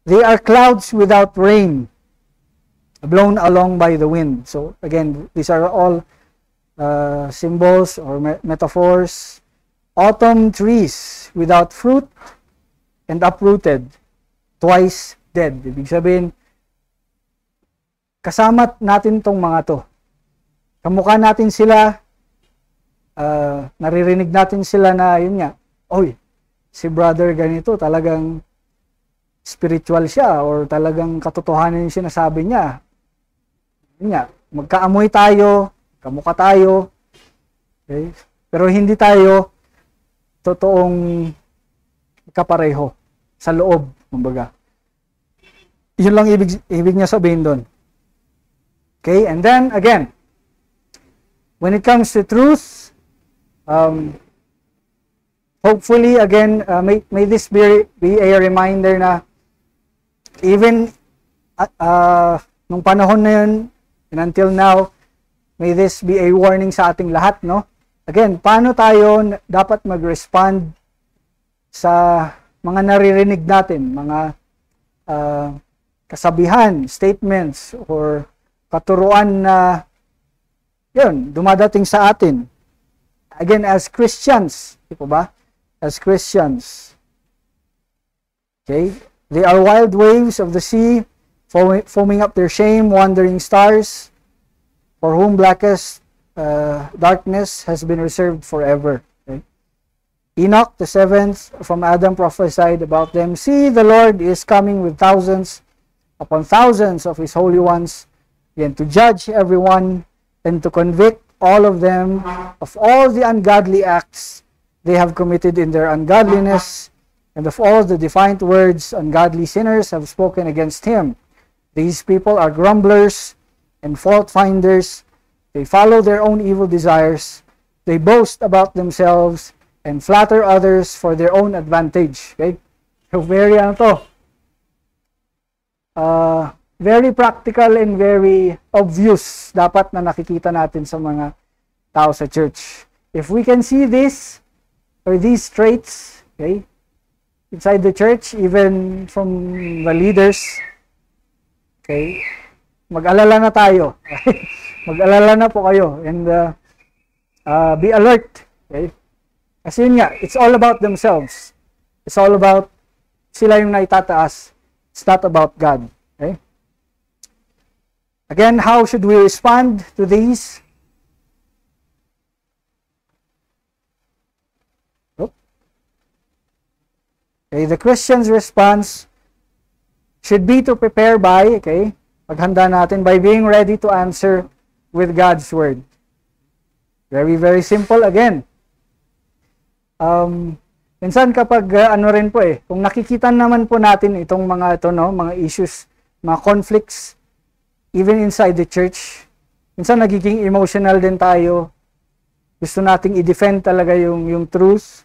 They are clouds without rain, blown along by the wind. So again, these are all symbols or metaphors. Autumn trees without fruit and uprooted, twice dead. Ibig sabihin, kasama natin tong mga to. Kamukha natin sila, naririnig natin sila na, yun nga, oy, si brother ganito, talagang spiritual siya, or talagang katotohanan yung sinasabi niya. Yun nga, magkaamoy tayo, kamukha tayo, okay? Pero hindi tayo totoong kapareho sa loob, kumbaga. Yun lang ibig niya sabihin doon. Okay, and then again, when it comes to truth, hopefully again, may this be a reminder na even nung panahon na yun and until now, may this be a warning sa ating lahat, no? Again, paano tayo dapat mag-respond sa mga naririnig natin, mga kasabihan, statements, or katuruan na yun, dumadating sa atin. Again, as Christians, di po ba? As Christians. Okay? They are wild waves of the sea, foaming up their shame, wandering stars, for whom blackest darkness has been reserved forever. Okay? Enoch, the seventh from Adam, prophesied about them. See, the Lord is coming with thousands upon thousands of his holy ones, again, to judge everyone and to convict all of them of all the ungodly acts they have committed in their ungodliness, and of all the defiant words ungodly sinners have spoken against him. These people are grumblers and fault finders. They follow their own evil desires. They boast about themselves and flatter others for their own advantage. Okay? So very very practical and very obvious dapat na nakikita natin sa mga tao sa church. If we can see this or these traits, okay, inside the church, even from the leaders, okay, mag-alala na tayo. Mag-alala na po kayo and be alert. Okay? Kasi yun nga, it's all about themselves. It's all about sila yung naitataas. It's not about God. Okay? Again, how should we respond to these? Okay, the Christian's response should be to prepare by, okay, paghanda natin, by being ready to answer with God's Word. Very, very simple again. Minsan kapag ano rin po kung nakikita naman po natin itong mga ito, no, mga issues, mga conflicts, even inside the church, minsan nagiging emotional din tayo. Gusto nating i-defend talaga yung truth.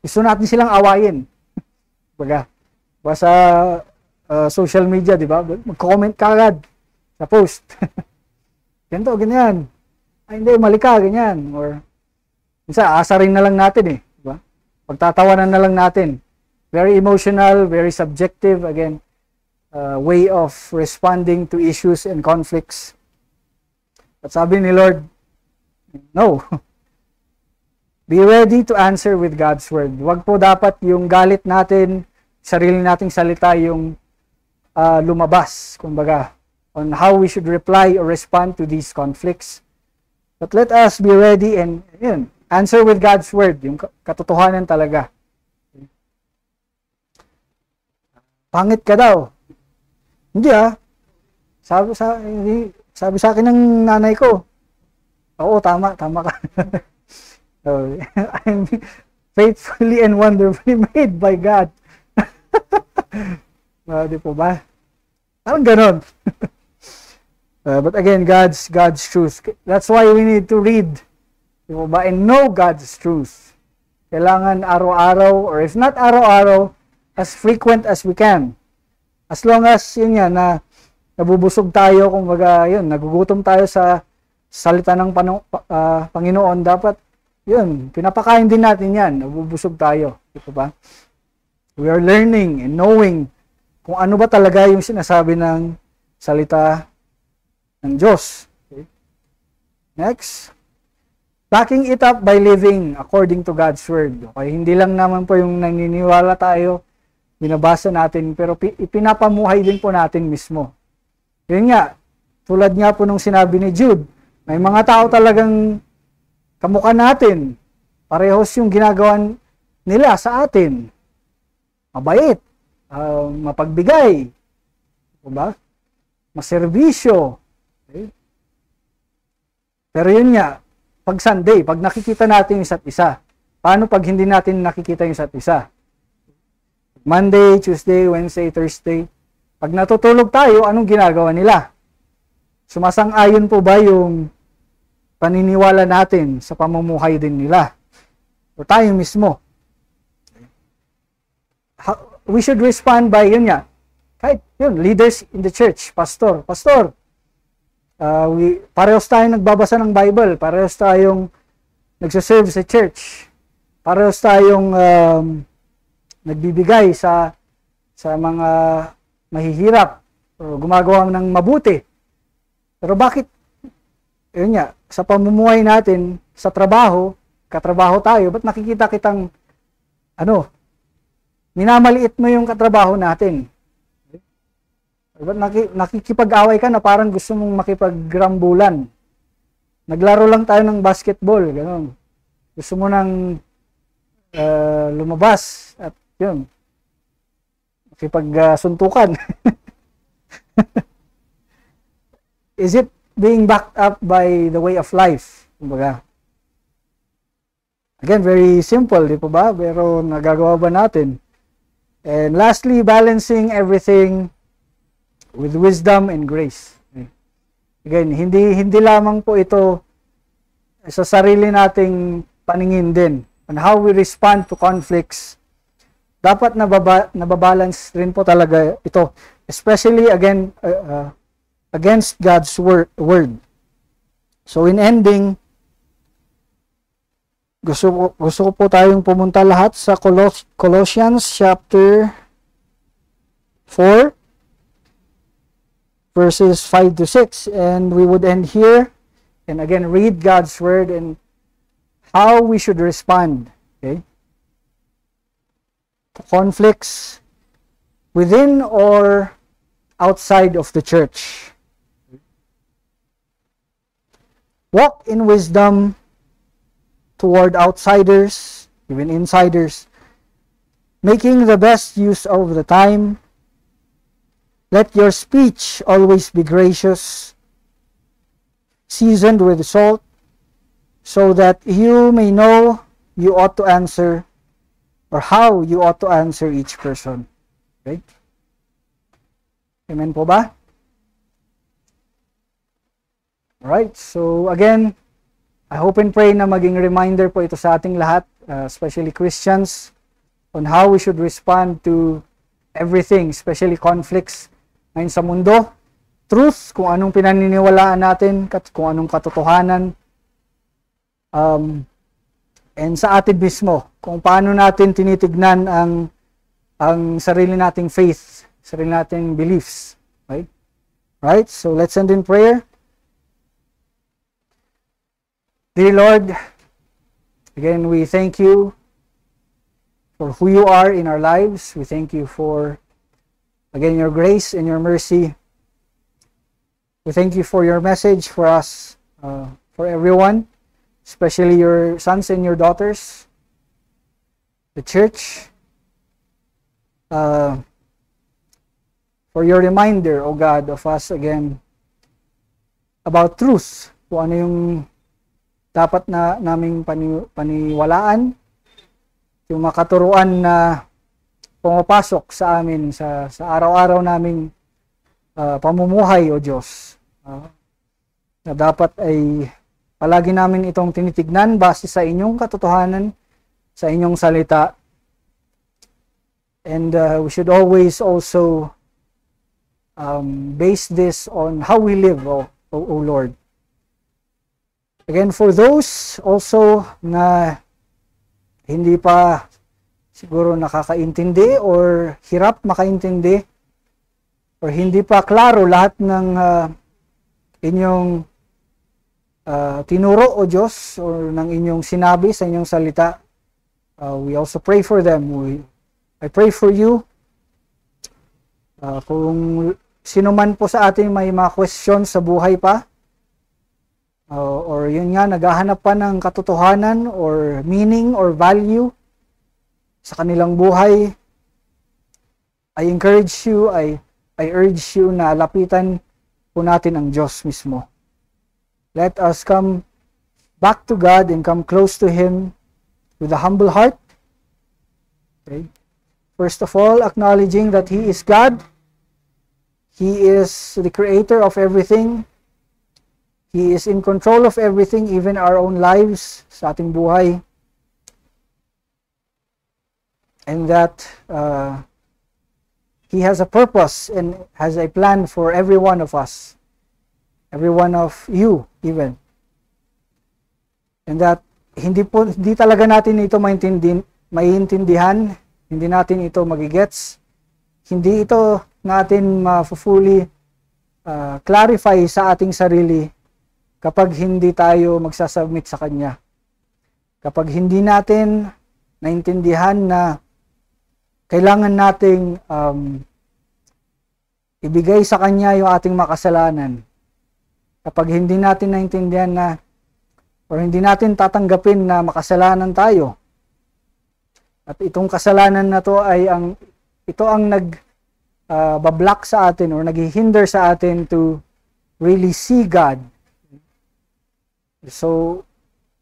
Gusto natin silang awayin. Baga, sa social media, di ba? Mag-comment ka agad sa post. Ganito, ganyan. Ay, hindi, mali ka, ganyan. Or, minsan, aasarin na lang natin diba? Pagtatawanan na lang natin. Very emotional, very subjective, again, way of responding to issues and conflicts. At sabi ni Lord, no. Be ready to answer with God's Word. Huwag po dapat yung galit natin, sarili nating salita yung lumabas, kumbaga, on how we should reply or respond to these conflicts. But let us be ready and answer with God's Word, yung katotohanan talaga. Pangit ka daw. Hindi sabi sa akin ng nanay ko, oo, tama ka. I'm faithfully and wonderfully made by God. Di po ba? Parang ganon. But again, God's truth. That's why we need to read, di po ba, and know God's truth. Kailangan araw-araw, or if not araw-araw, as frequent as we can. As long as, yun yan, na nabubusog tayo, kumbaga, yun, nagugutom tayo sa salita ng Panginoon, dapat, yun, pinapakain din natin yan, nabubusog tayo. Di po ba? We are learning and knowing kung ano ba talaga yung sinasabi ng salita ng Diyos. Okay. Next. Backing it up by living according to God's Word. Okay, hindi lang naman po yung naniniwala tayo, binabasa natin, pero ipinapamuhay din po natin mismo. Yun nga, tulad nga po nung sinabi ni Jude, may mga tao talagang kamukha natin. Parehos yung ginagawa nila sa atin. Mabait, mapagbigay, diba? Maserbisyo. Okay? Pero yun nga, pag Sunday, pag nakikita natin yung isa't isa, paano pag hindi natin nakikita yung isa't isa? Monday, Tuesday, Wednesday, Thursday, pag natutulog tayo, anong ginagawa nila? Sumasang-ayon po ba yung paniniwala natin sa pamumuhay din nila? O tayo mismo? We should respond by, yun nga, kahit yun, leaders in the church, pastor, parehos tayong nagbabasa ng Bible, parehos tayong nagsaserve sa church, parehos tayong nagbibigay sa mga mahihirap, o gumagawa ng mabuti. Pero bakit, yun nga, sa pamumuhay natin, sa trabaho, katrabaho tayo, ba't nakikita kitang, minamaliit mo yung katrabaho natin? Ba't nakikipag-away ka na parang gusto mong makipagrambulan? Naglaro lang tayo ng basketball, gano'n. Gusto mo nang lumabas at yun, makipagsuntukan. Is it being backed up by the way of life? Kumbaga. Again, very simple, di po ba? Pero nagagawa ba natin? And lastly, balancing everything with wisdom and grace. Again, hindi lamang po ito sa sarili nating paningin din on how we respond to conflicts. Dapat nababalance rin po talaga ito, especially again against God's word. So in ending, gusto ko po tayong pumunta lahat sa Colossians chapter 4 verses 5 to 6, and we would end here and again read God's word and how we should respond, okay, to conflicts within or outside of the church. Walk in wisdom toward outsiders, even insiders, making the best use of the time. Let your speech always be gracious, seasoned with salt, so that you may know you ought to answer, or how you ought to answer each person. Okay? Amen po ba? Alright, so again, I hope and pray na maging reminder po ito sa ating lahat, especially Christians, on how we should respond to everything, especially conflicts ngayon sa mundo. Truth, kung anong pinaniniwalaan natin, kung anong katotohanan, and sa atin mismo, kung paano natin tinitignan ang sarili nating faith, sarili nating beliefs. Right? Right? So let's end in prayer. Dear Lord, again, we thank you for who you are in our lives. We thank you for, again, your grace and your mercy. We thank you for your message for us, for everyone, especially your sons and your daughters, the church, for your reminder, O God, of us again, about truth, kung ano yung dapat naming paniwalaan, yung makaturuan na pumapasok sa amin sa araw-araw naming pamumuhay, O Diyos. Na dapat ay palagi namin itong tinitignan base sa inyong katotohanan, sa inyong salita. And we should always also base this on how we live, O Lord. Again, for those also na hindi pa siguro nakakaintindi or hirap makaintindi or hindi pa klaro lahat ng inyong tinuro, O Diyos, or ng inyong sinabi sa inyong salita, we also pray for them. I pray for you. Kung sino man po sa atin may mga question sa buhay pa, or yun nga, naghahanap pa ng katotohanan or meaning or value sa kanilang buhay, I encourage you, I urge you na lapitan po natin ang Diyos mismo. Let us come back to God and come close to Him with a humble heart. Okay. First of all, acknowledging that He is God. He is the creator of everything. He is in control of everything, even our own lives, sa ating buhay. And that He has a purpose and has a plan for every one of us. Every one of you, even. And that hindi talaga natin ito maintindihan, hindi natin ito magigets, hindi ito natin ma-fully clarify sa ating sarili kapag hindi tayo magsasubmit sa Kanya. Kapag hindi natin naintindihan na kailangan nating ibigay sa Kanya yung ating makasalanan. Kapag hindi natin naintindihan na or hindi natin tatanggapin na makasalanan tayo. At itong kasalanan na to ay ito ang bablock sa atin or naghihinder sa atin to really see God. So,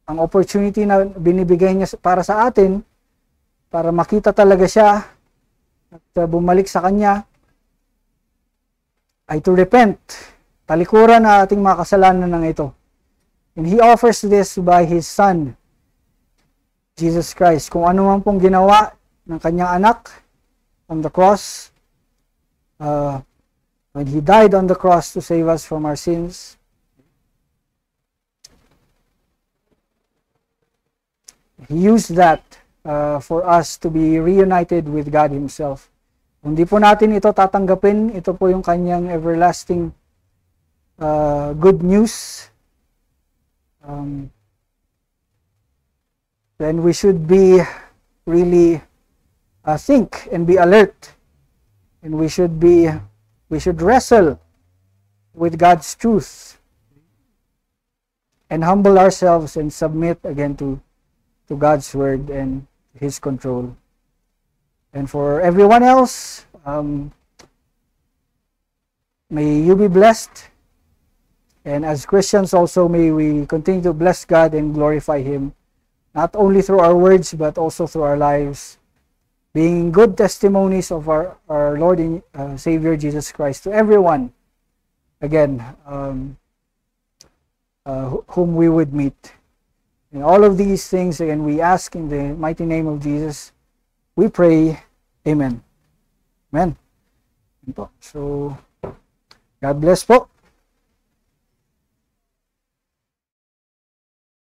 ang opportunity na binibigay niya para sa atin, para makita talaga siya at bumalik sa Kanya, ay to repent. Talikuran na ating mga kasalanan ng ito. And He offers this by His Son, Jesus Christ. Kung ano man pong ginawa ng Kanyang anak on the cross, when He died on the cross to save us from our sins, He used that for us to be reunited with God Himself. Kung di po natin ito tatanggapin, ito po yung Kanyang everlasting good news, then we should be really think and be alert, and we should wrestle with God's truth and humble ourselves and submit again to God's word and His control. And for everyone else, may you be blessed. And as Christians also, may we continue to bless God and glorify Him, not only through our words, but also through our lives, being good testimonies of our Lord and Savior Jesus Christ to everyone, again, whom we would meet. And all of these things, again, we ask in the mighty name of Jesus. We pray. Amen. Amen. So, God bless po.